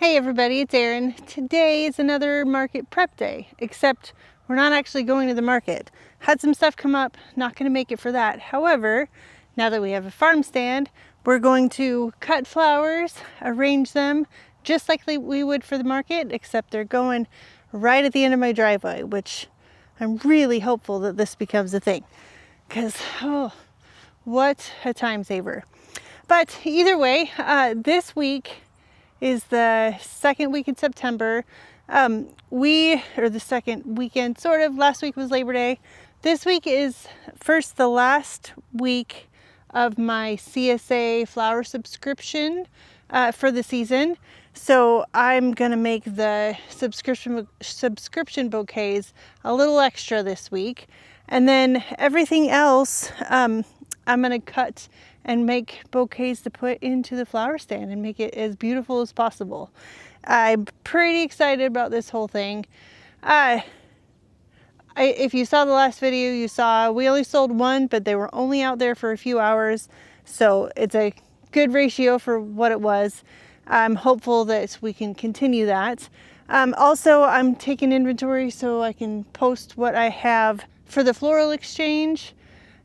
Hey everybody, it's Erin. Today is another market prep day, except we're not actually going to the market. Had some stuff come up, not going to make it for that. However, now that we have a farm stand, we're going to cut flowers, arrange them just like we would for the market, except they're going right at the end of my driveway, which I'm really hopeful that this becomes a thing. Because, oh, what a time saver. But either way, this week is the second week in September. Or the second weekend, sort of. Last week was Labor Day. This week is the last week of my CSA flower subscription for the season. So I'm gonna make the subscription bouquets a little extra this week. And then everything else, I'm gonna cut and make bouquets to put into the flower stand and make it as beautiful as possible. I'm pretty excited about this whole thing. If you saw the last video, you saw we only sold one, but they were only out there for a few hours. So it's a good ratio for what it was. I'm hopeful that we can continue that. Also, I'm taking inventory so I can post what I have for the floral exchange.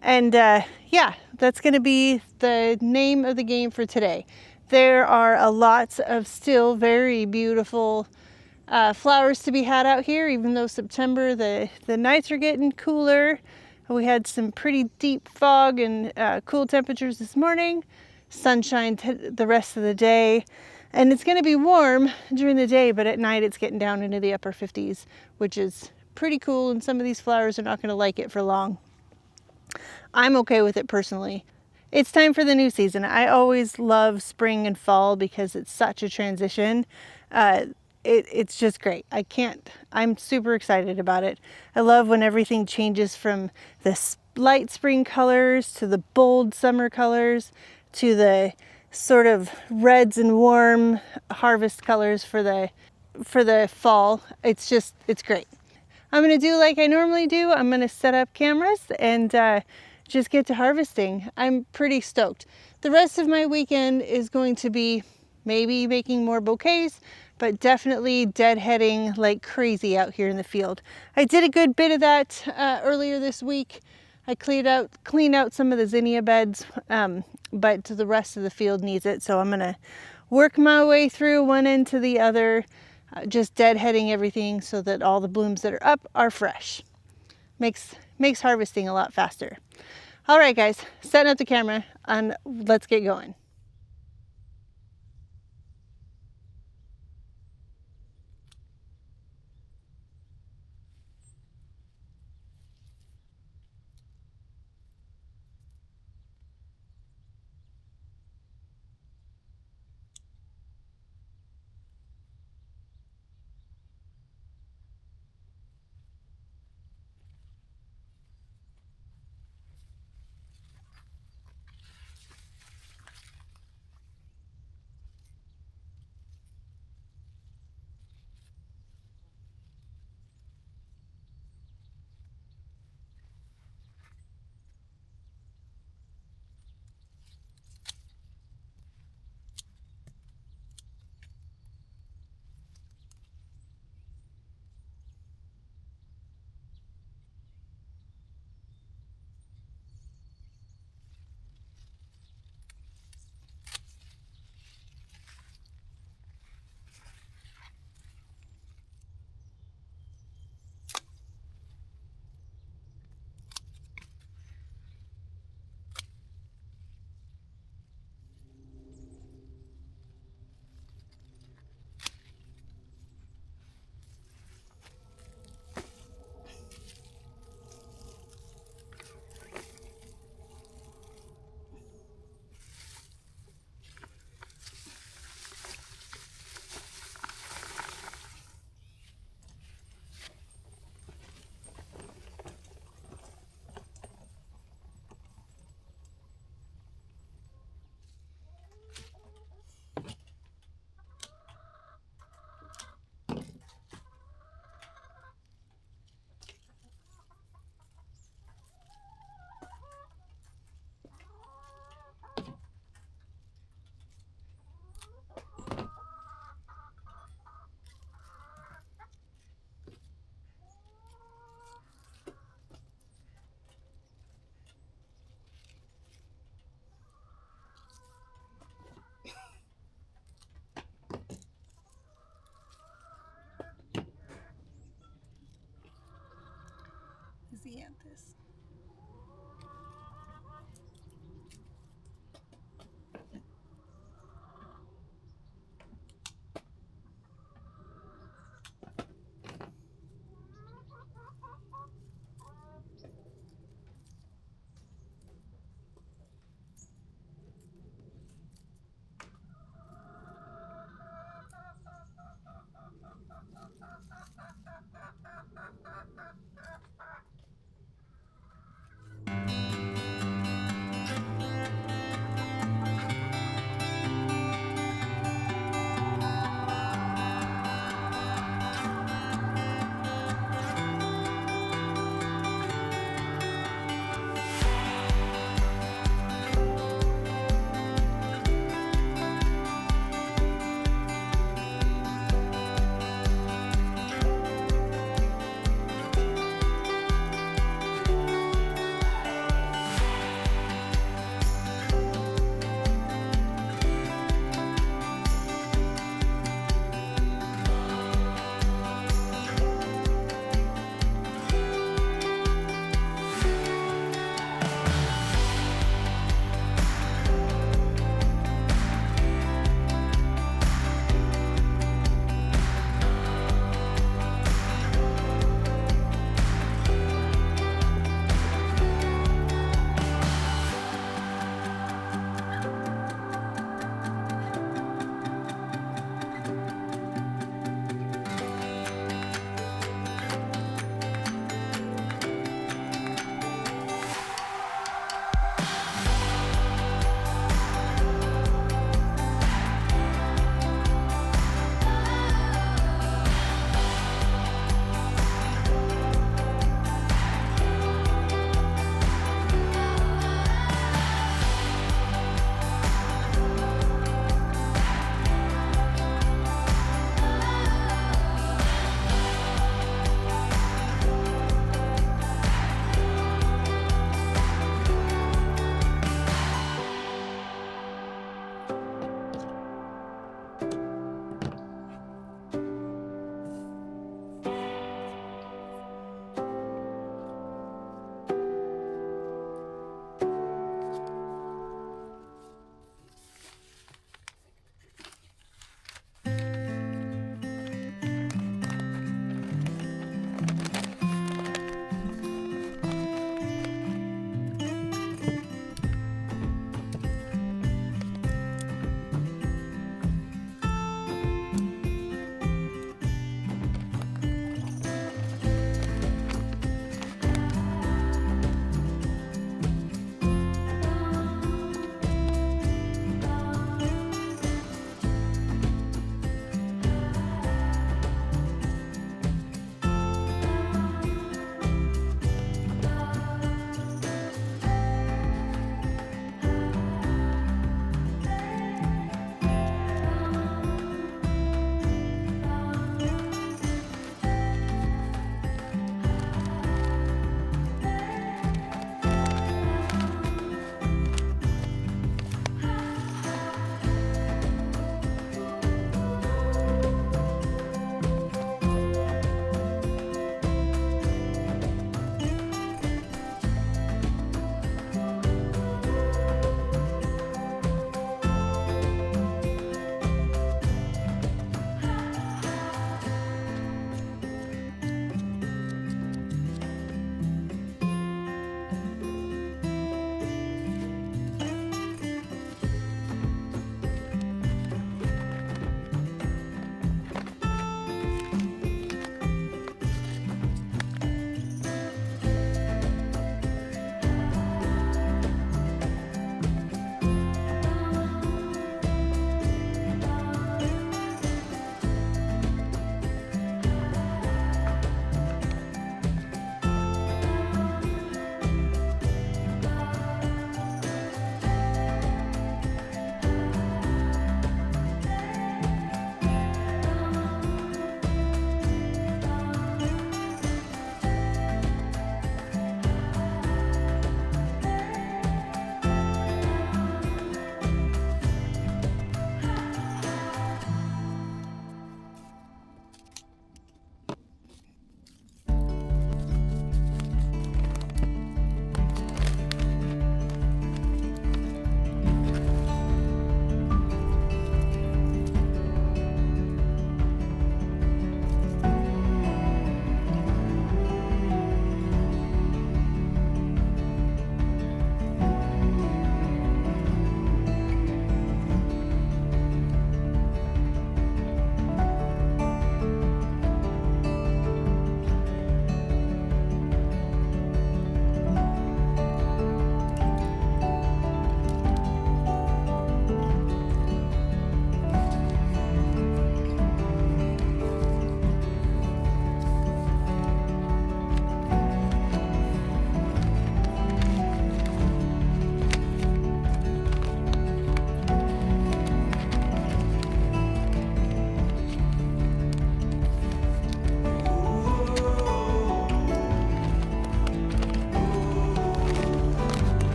And yeah, that's going to be the name of the game for today. There are a lot of still very beautiful flowers to be had out here, even though September, the nights are getting cooler. We had some pretty deep fog and cool temperatures this morning. Sunshine the rest of the day. And it's going to be warm during the day, but at night it's getting down into the upper 50s, which is pretty cool, and some of these flowers are not going to like it for long. I'm okay with it personally. It's time for the new season. I always love spring and fall because it's such a transition. It's just great. I'm super excited about it. I love when everything changes from the light spring colors to the bold summer colors to the sort of reds and warm harvest colors for the fall. It's great. I'm going to do like I normally do. I'm going to set up cameras and just get to harvesting. I'm pretty stoked. The rest of my weekend is going to be maybe making more bouquets, but definitely deadheading like crazy out here in the field. I did a good bit of that earlier this week. I cleaned out some of the zinnia beds, but the rest of the field needs it. So I'm going to work my way through one end to the other, just deadheading everything so that all the blooms that are up are fresh. Makes harvesting a lot faster. All right, guys, setting up the camera and let's get going. ailanthus.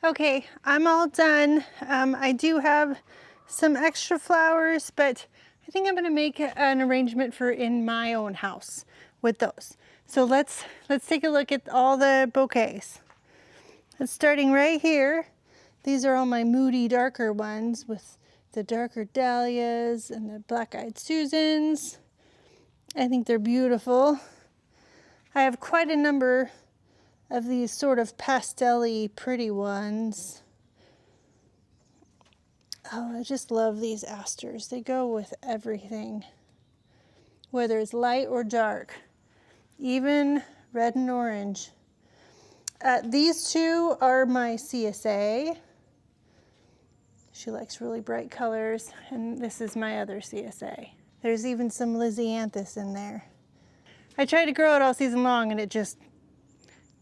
Okay, I'm all done. I do have some extra flowers, but I think I'm gonna make an arrangement for in my own house with those. So let's take a look at all the bouquets. And starting right here, these are all my moody, darker ones with the darker dahlias and the black-eyed Susans. I think they're beautiful. I have quite a number of these sort of pastel-y pretty ones. Oh, I just love these asters. They go with everything, whether it's light or dark, even red and orange. These two are my CSA. She likes really bright colors, and this is my other CSA. There's even some Lysianthus in there. I tried to grow it all season long, and it just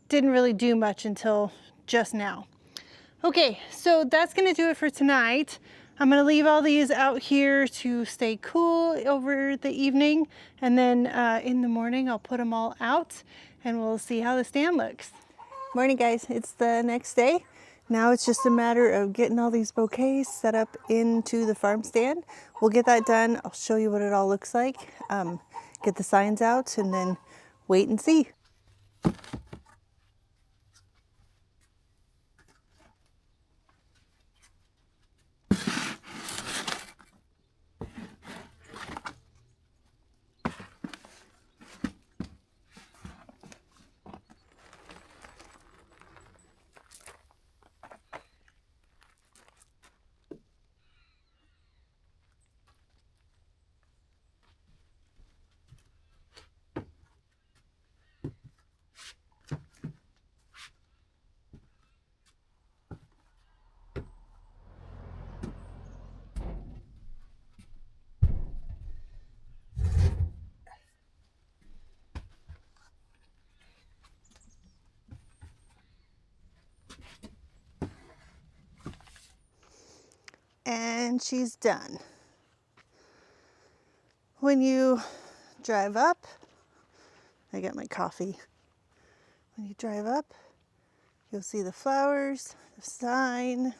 didn't really do much until just now. Okay, so that's gonna do it for tonight. I'm gonna leave all these out here to stay cool over the evening, and then in the morning I'll put them all out and we'll see how the stand looks. Morning guys, it's the next day. Now it's just a matter of getting all these bouquets set up into the farm stand. We'll get that done. I'll show you what it all looks like. Get the signs out and then wait and see. And she's done. When you drive up, I got my coffee. When you drive up, you'll see the flowers, the sign, and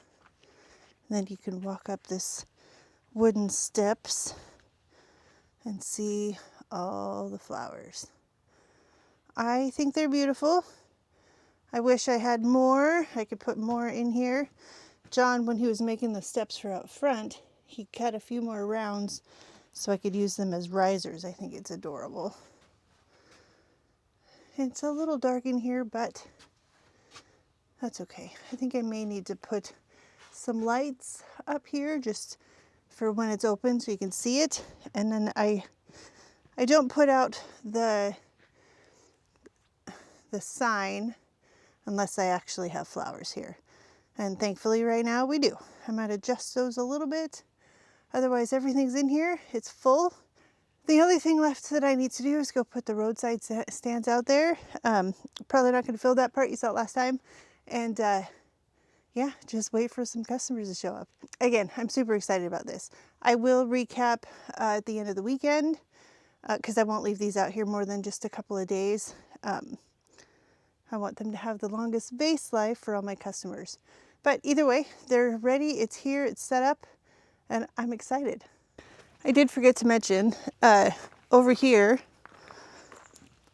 then you can walk up this wooden steps and see all the flowers. I think they're beautiful. I wish I had more. I could put more in here. John, when he was making the steps for out front, he cut a few more rounds so I could use them as risers. I think it's adorable. It's a little dark in here, but that's okay. I think I may need to put some lights up here just for when it's open so you can see it. And then I don't put out the sign unless I actually have flowers here. And thankfully right now we do. I might adjust those a little bit. Otherwise everything's in here, it's full. The only thing left that I need to do is go put the roadside stands out there. Probably not gonna fill that part, you saw it last time. And yeah, just wait for some customers to show up. Again, I'm super excited about this. I will recap at the end of the weekend because I won't leave these out here more than just a couple of days. I want them to have the longest vase life for all my customers. But either way, they're ready, it's here, it's set up, and I'm excited. I did forget to mention, over here,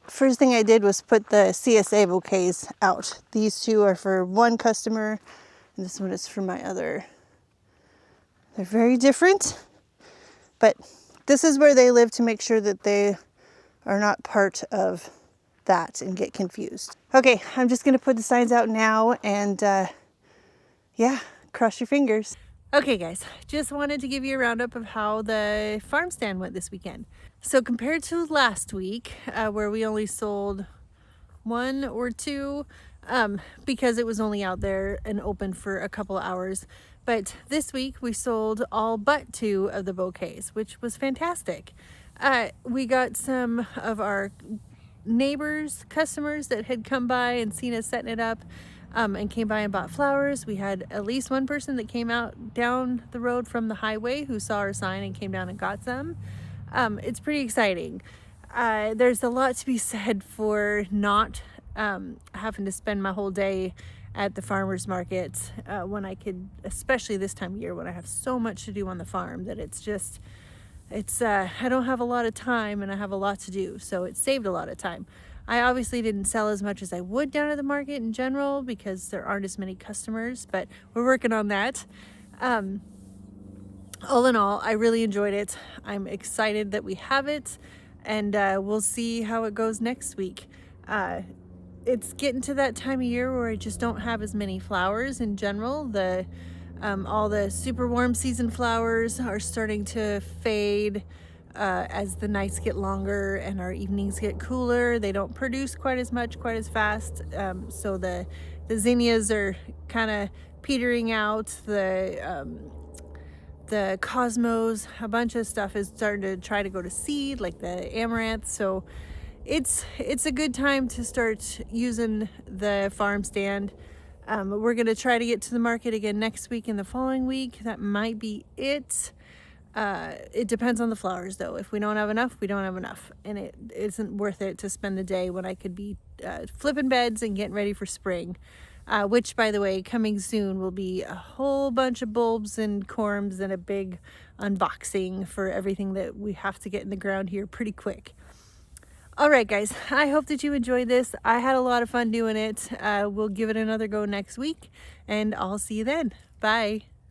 first thing I did was put the CSA bouquets out. These two are for one customer, and this one is for my other. They're very different, but this is where they live to make sure that they are not part of that and get confused. Okay, I'm just gonna put the signs out now and yeah, cross your fingers. Okay guys, just wanted to give you a roundup of how the farm stand went this weekend. So compared to last week, where we only sold one or two, because it was only out there and open for a couple of hours. But this week we sold all but two of the bouquets, which was fantastic. We got some of our neighbors, customers that had come by and seen us setting it up, and came by and bought flowers. We had at least one person that came out down the road from the highway who saw our sign and came down and got some. It's pretty exciting. There's a lot to be said for not having to spend my whole day at the farmers market when I could, especially this time of year when I have so much to do on the farm that I don't have a lot of time and I have a lot to do, so it saved a lot of time. I obviously didn't sell as much as I would down at the market in general because there aren't as many customers, but we're working on that. All in all, I really enjoyed it. I'm excited that we have it, and we'll see how it goes next week. It's getting to that time of year where I just don't have as many flowers in general. All the super warm season flowers are starting to fade as the nights get longer and our evenings get cooler. They don't produce quite as much, quite as fast. So the zinnias are kind of petering out. The cosmos, a bunch of stuff is starting to try to go to seed, like the amaranth. So it's a good time to start using the farm stand. We're gonna try to get to the market again next week and the following week. That might be it. It depends on the flowers though. If we don't have enough, we don't have enough. And it isn't worth it to spend the day when I could be flipping beds and getting ready for spring. Which, by the way, coming soon will be a whole bunch of bulbs and corms and a big unboxing for everything that we have to get in the ground here pretty quick. All right, guys, I hope that you enjoyed this. I had a lot of fun doing it. We'll give it another go next week, and I'll see you then. Bye.